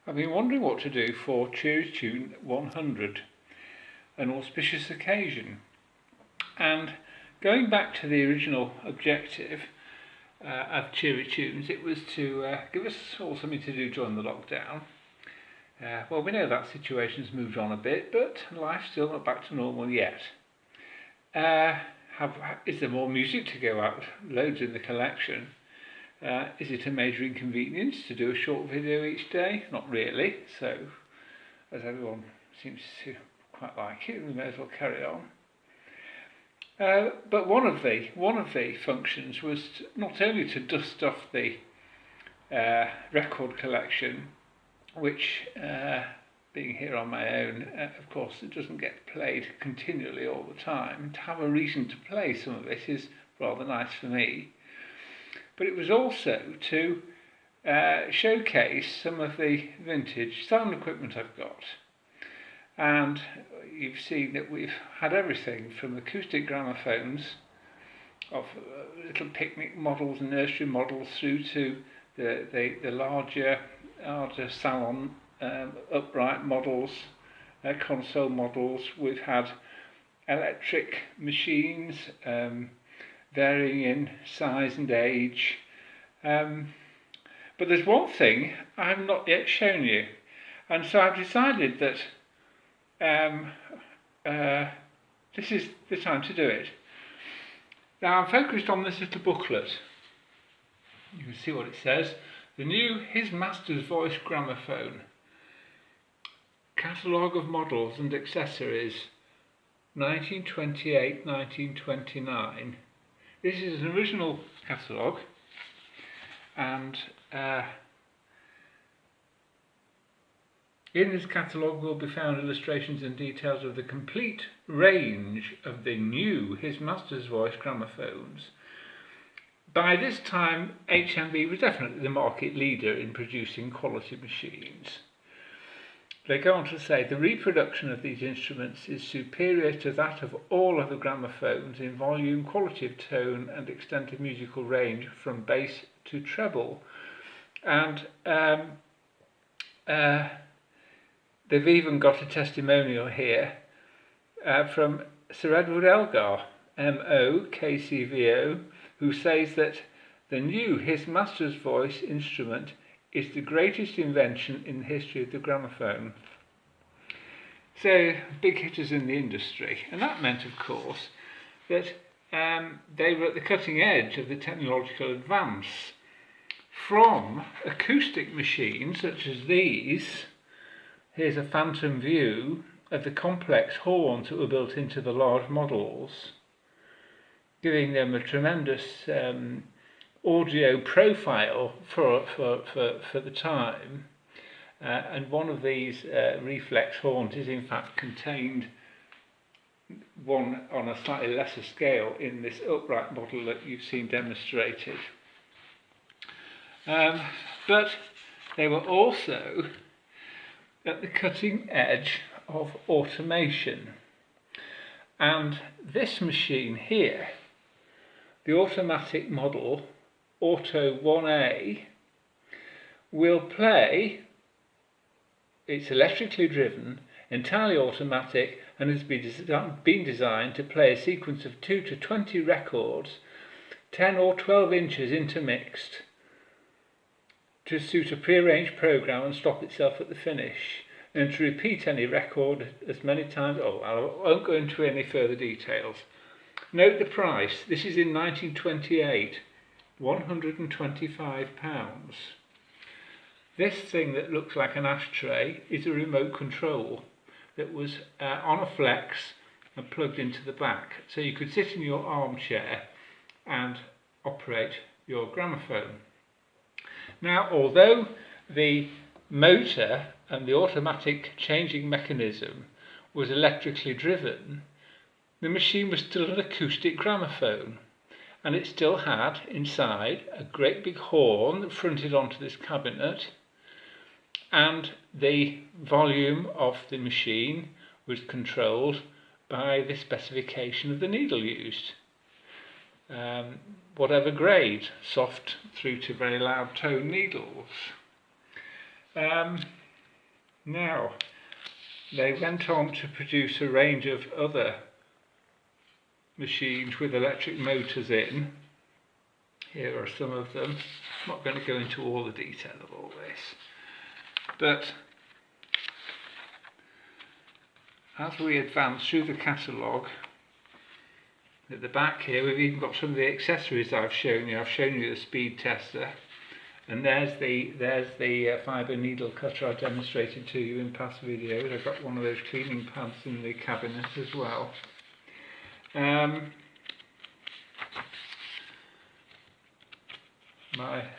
I've been wondering what to do for Cheery Tune 100, an auspicious occasion. And going back to the original objective of Cheery Tunes, it was to give us all something to do during the lockdown. Well, we know that situation's moved on a bit, but life's still not back to normal yet. Is there more music to go out? Loads in the collection. Is it a major inconvenience to do a short video each day? Not really, so as everyone seems to quite like it, we may as well carry on. But one of the functions was not only to dust off the record collection, which being here on my own, of course it doesn't get played continually all the time. To have a reason to play some of it is rather nice for me. But it was also to showcase some of the vintage sound equipment I've got. And you've seen that we've had everything from acoustic gramophones of little picnic models and nursery models through to the larger salon upright models, console models. We've had electric machines, varying in size and age. But there's one thing I've not yet shown you, and so I've decided that this is the time to do it. Now I'm focused on this little booklet. You can see what it says. The new His Master's Voice gramophone. Catalogue of models and accessories, 1928-1929. This is an original catalogue, and in this catalogue will be found illustrations and details of the complete range of the new His Master's Voice gramophones. By this time, HMV was definitely the market leader in producing quality machines. They go on to say the reproduction of these instruments is superior to that of all other gramophones in volume, quality of tone and extent of musical range from bass to treble. And they've even got a testimonial here from Sir Edward Elgar, MO, KCVO, who says that the new His Master's Voice instrument is the greatest invention in the history of the gramophone. So, big hitters in the industry. And that meant, of course, that they were at the cutting edge of the technological advance. From acoustic machines such as these, here's a phantom view of the complex horns that were built into the large models, giving them a tremendous audio profile for the time, and one of these reflex horns is in fact contained, one on a slightly lesser scale, in this upright model that you've seen demonstrated. But they were also at the cutting edge of automation, and this machine here, the automatic model Auto 1A, will play, it's electrically driven, entirely automatic, and has been designed to play a sequence of 2 to 20 records, 10 or 12 inches intermixed, to suit a prearranged program and stop itself at the finish, and to repeat any record as many times. I won't go into any further details. Note the price. This is in 1928, £125. This thing that looks like an ashtray is a remote control that was on a flex and plugged into the back. So you could sit in your armchair and operate your gramophone. Now, although the motor and the automatic changing mechanism was electrically driven, the machine was still an acoustic gramophone, and it still had inside a great big horn that fronted onto this cabinet, and the volume of the machine was controlled by the specification of the needle used. Whatever grade, soft through to very loud tone needles. Now, they went on to produce a range of other machines with electric motors in. Here are some of them. I'm not going to go into all the detail of all this, but as we advance through the catalogue, at the back here we've even got some of the accessories I've shown you. I've shown you the speed tester, and there's the fibre needle cutter I demonstrated to you in past videos. I've got one of those cleaning pads in the cabinet as well.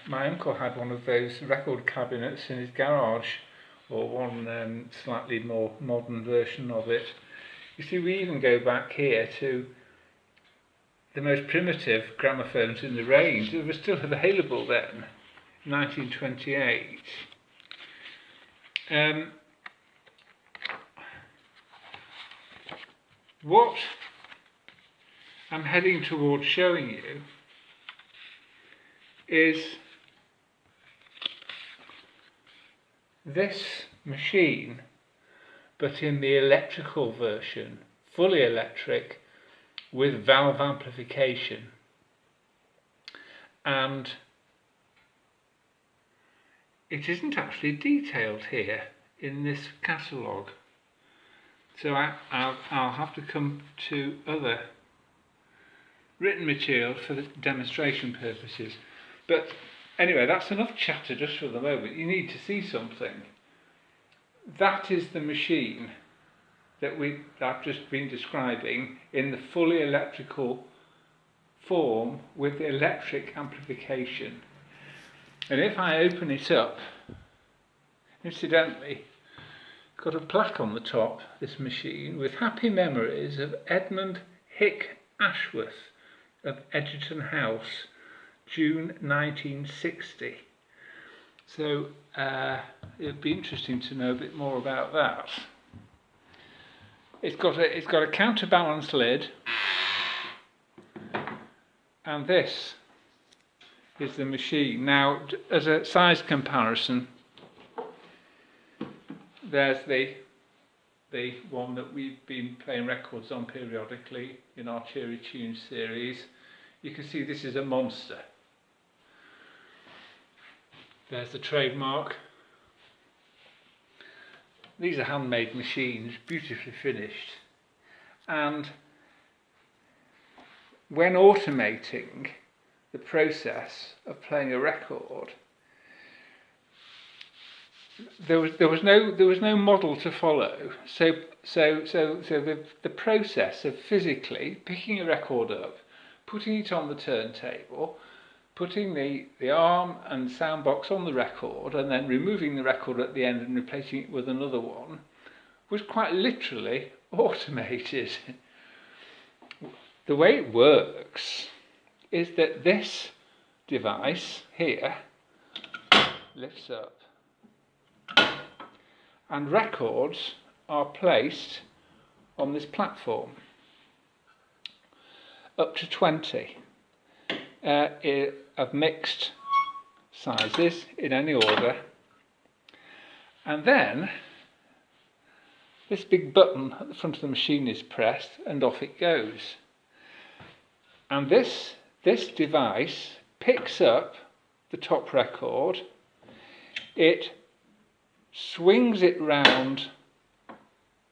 My uncle had one of those record cabinets in his garage, or one slightly more modern version of it. You see, we even go back here to the most primitive gramophones in the range that were still available then, 1928. What I'm heading towards showing you is this machine, but in the electrical version, fully electric with valve amplification. And it isn't actually detailed here in this catalogue, so I'll have to come to other written material for the demonstration purposes. But anyway, that's enough chatter just for the moment. You need to see something. That is the machine that I've just been describing in the fully electrical form with the electric amplification. And if I open it up, incidentally, got a plaque on the top, this machine, with happy memories of Edmund Hick Ashworth of Egerton House, June 1960. So it'd be interesting to know a bit more about that. It's got a counterbalance lid, and this is the machine. Now, as a size comparison, there's the one that we've been playing records on periodically in our Cheery Tunes series. You can see this is a monster. There's the trademark. These are handmade machines, beautifully finished. And when automating the process of playing a record, there was no model to follow. So the process of physically picking a record up, putting it on the turntable, putting the arm and sound box on the record, and then removing the record at the end and replacing it with another one, was quite literally automated. The way it works is that this device here lifts up, and records are placed on this platform, up to 20 of mixed sizes in any order, and then this big button at the front of the machine is pressed and off it goes. And this device picks up the top record, it swings it round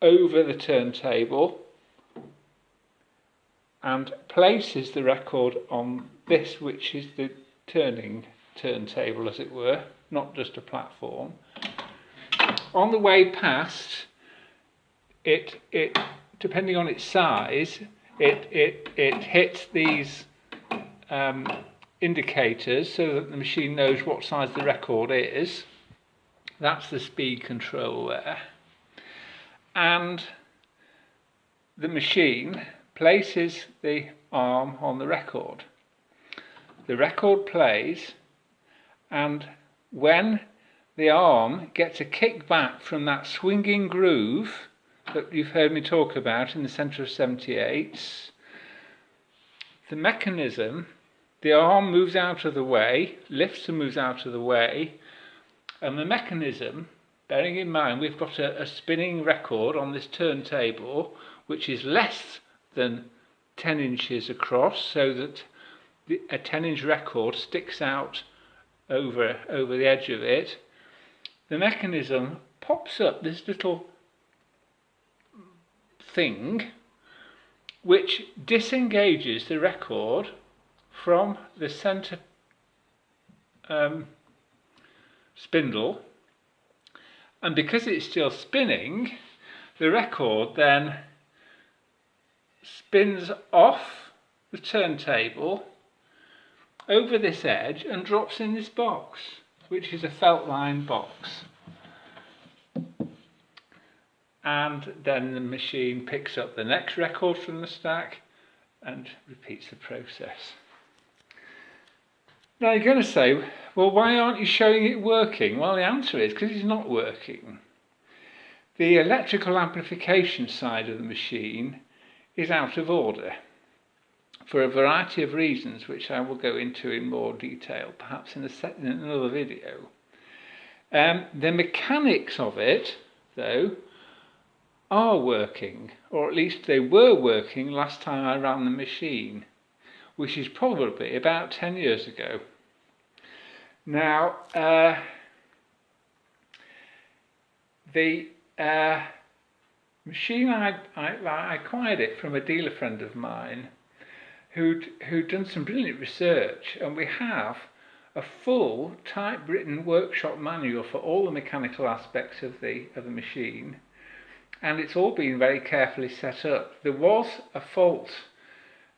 over the turntable and places the record on this, which is the turning turntable, as it were, not just a platform. On the way past, it depending on its size, it hits these indicators so that the machine knows what size the record is. That's the speed control there. And the machine places the arm on the record. The record plays, and when the arm gets a kick back from that swinging groove that you've heard me talk about in the centre of 78s, the mechanism, the arm moves out of the way, lifts and moves out of the way, and the mechanism bearing in mind we've got a spinning record on this turntable which is less than 10 inches across, so that a 10-inch record sticks out over the edge of it. The mechanism pops up this little thing which disengages the record from the centre spindle, and because it's still spinning, the record then spins off the turntable over this edge and drops in this box, which is a felt line box. And then the machine picks up the next record from the stack and repeats the process. Now you're going to say, well, why aren't you showing it working? Well, the answer is because it's not working. The electrical amplification side of the machine is out of order for a variety of reasons, which I will go into in more detail, perhaps in another video. The mechanics of it, though, are working, or at least they were working last time I ran the machine, which is probably about 10 years ago. Now, the machine, I acquired it from a dealer friend of mine who'd done some brilliant research, and we have a full typewritten workshop manual for all the mechanical aspects of the machine, and it's all been very carefully set up. There was a fault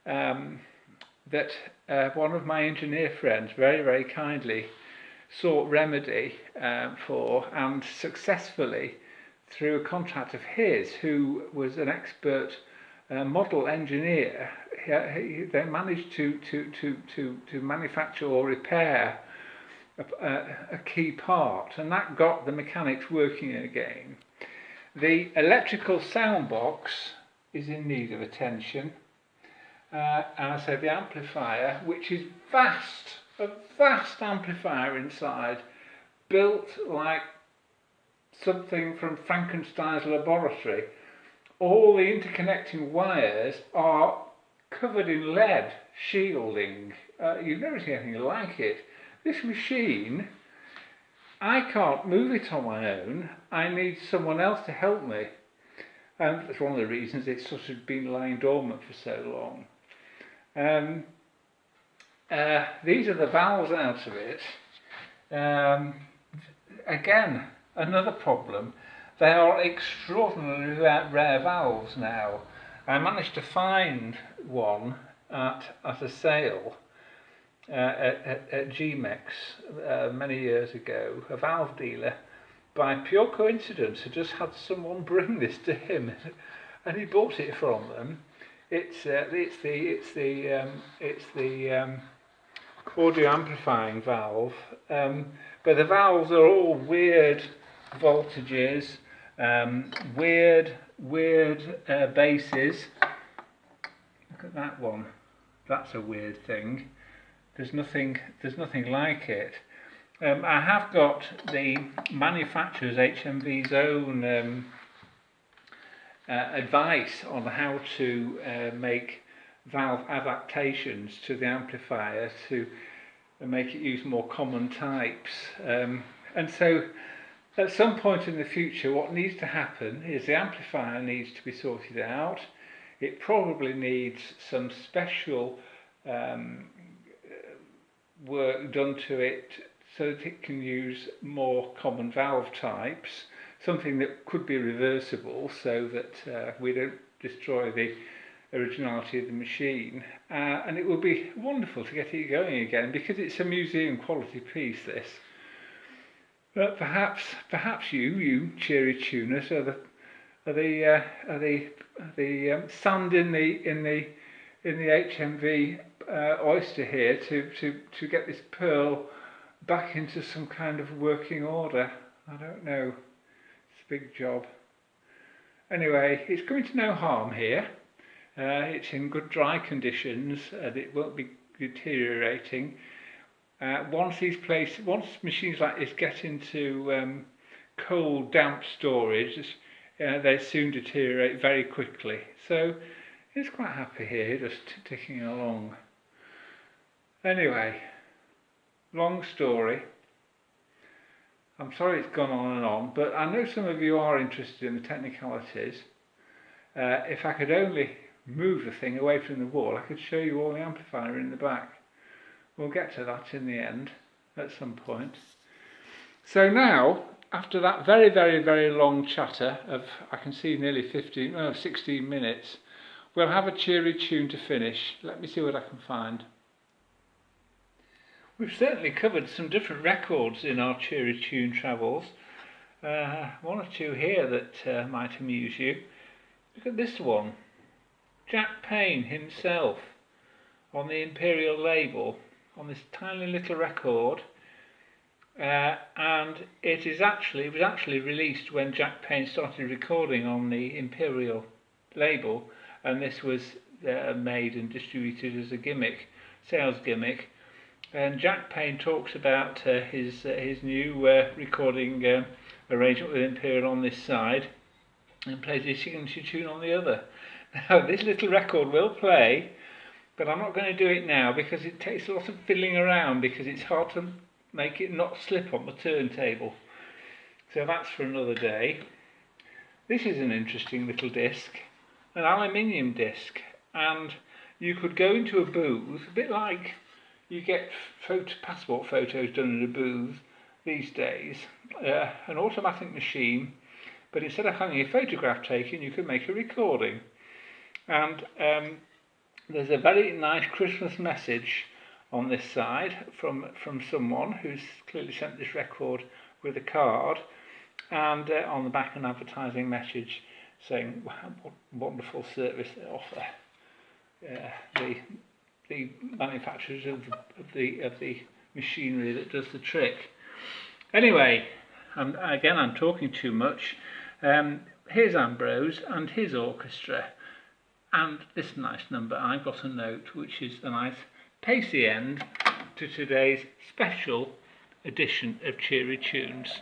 that one of my engineer friends very, very kindly sought remedy for, and successfully, through a contact of his who was an expert model engineer. They managed to manufacture or repair a key part, and that got the mechanics working again. The electrical sound box is in need of attention, and I said the amplifier, which is a vast amplifier inside, built like something from Frankenstein's laboratory. All the interconnecting wires are covered in lead shielding. You've never seen anything like it. This machine, I can't move it on my own. I need someone else to help me. And that's one of the reasons it's sort of been lying dormant for so long. These are the valves out of it. Again, another problem. They are extraordinarily rare valves now. I managed to find one at a sale at GMEX many years ago. A valve dealer, by pure coincidence, had just had someone bring this to him, and he bought it from them. It's the audio amplifying valve, but the valves are all weird voltages, weird bases. Look at that one. That's a weird thing. There's nothing like it. I have got the manufacturer's HMV's own advice on how to make valve adaptations to the amplifier to make it use more common types. And so at some point in the future, what needs to happen is the amplifier needs to be sorted out. It probably needs some special work done to it so that it can use more common valve types, something that could be reversible so that we don't destroy the originality of the machine. And it would be wonderful to get it going again, because it's a museum quality piece, this. But perhaps you Cheery Tuners are the sand in the HMV oyster here to get this pearl back into some kind of working order. I don't know. It's a big job. Anyway, it's coming to no harm here. It's in good dry conditions and it won't be deteriorating. Once machines like this get into cold, damp storage, they soon deteriorate very quickly. So he's quite happy here, just ticking along. Anyway, long story. I'm sorry it's gone on and on, but I know some of you are interested in the technicalities. If I could only move the thing away from the wall, I could show you all the amplifier in the back. We'll get to that in the end, at some point. So now, after that very, very, very long chatter of, I can see nearly 16 minutes, we'll have a cheery tune to finish. Let me see what I can find. We've certainly covered some different records in our cheery tune travels. One or two here that might amuse you. Look at this one. Jack Payne himself on the Imperial label on this tiny little record. And it was actually released when Jack Payne started recording on the Imperial label, and this was made and distributed as a gimmick, sales gimmick. And Jack Payne talks about his new recording arrangement with Imperial on this side, and plays his signature tune on the other. Now this little record will play, but I'm not going to do it now because it takes a lot of fiddling around, because it's hard to make it not slip on the turntable. So that's for another day. This is an interesting little disc, an aluminium disc, and you could go into a booth, a bit like you get passport photos done in a booth these days, an automatic machine, but instead of having a photograph taken, you could make a recording. And there's a very nice Christmas message on this side from someone who's clearly sent this record with a card, and on the back an advertising message saying what wonderful service they offer. The manufacturers of the machinery that does the trick. Anyway, again I'm talking too much. Here's Ambrose and his orchestra, and this nice number, I've Got a Note, which is a nice pacey end to today's special edition of Cheery Tunes.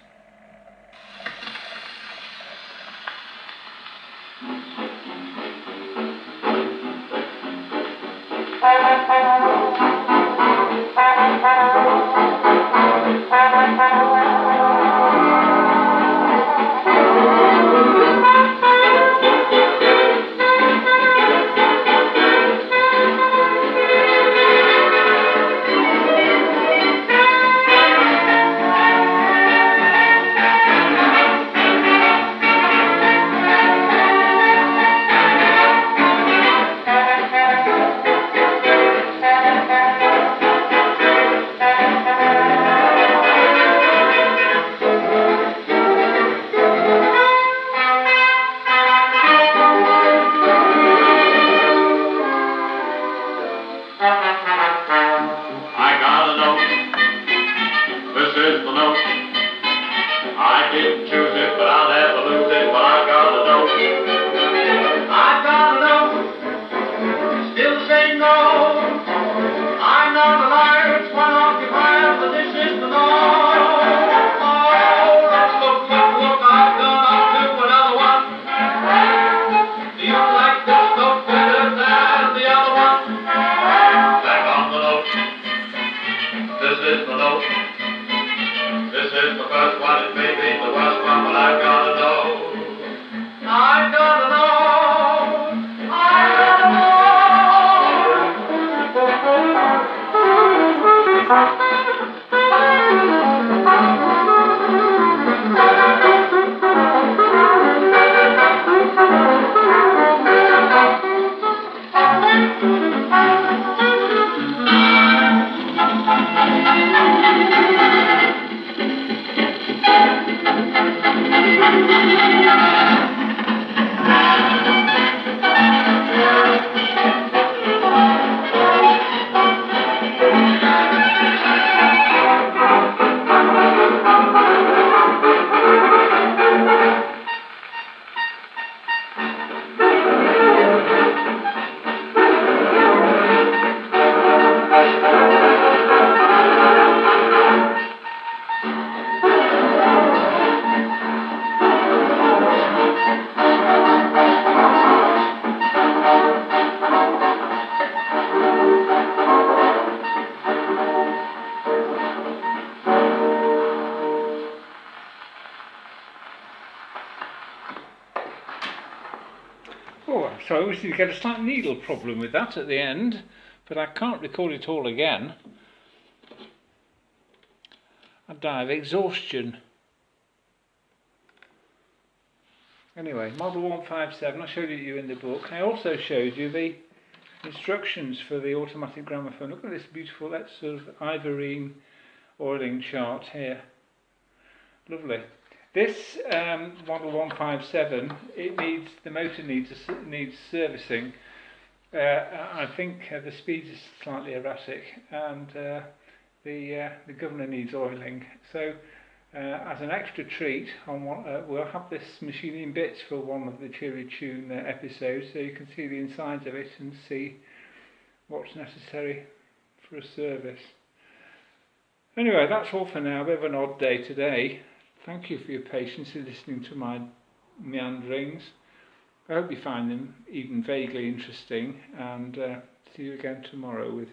This is the first one, it may be the worst one. Oh, so I always seem to get a slight needle problem with that at the end, but I can't record it all again. I die of exhaustion. Anyway, Model 157, I showed it you in the book. I also showed you the instructions for the automatic gramophone. Look at this beautiful, that sort of ivorine oiling chart here. Lovely. This Model 157, the motor needs servicing. I think the speed is slightly erratic, and the governor needs oiling. So, as an extra treat, we'll have this machine in bits for one of the Cheery Tune episodes, so you can see the insides of it and see what's necessary for a service. Anyway, that's all for now. A bit of an odd day today. Thank you for your patience in listening to my meanderings. I hope you find them even vaguely interesting, and see you again tomorrow with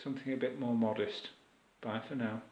something a bit more modest. Bye for now.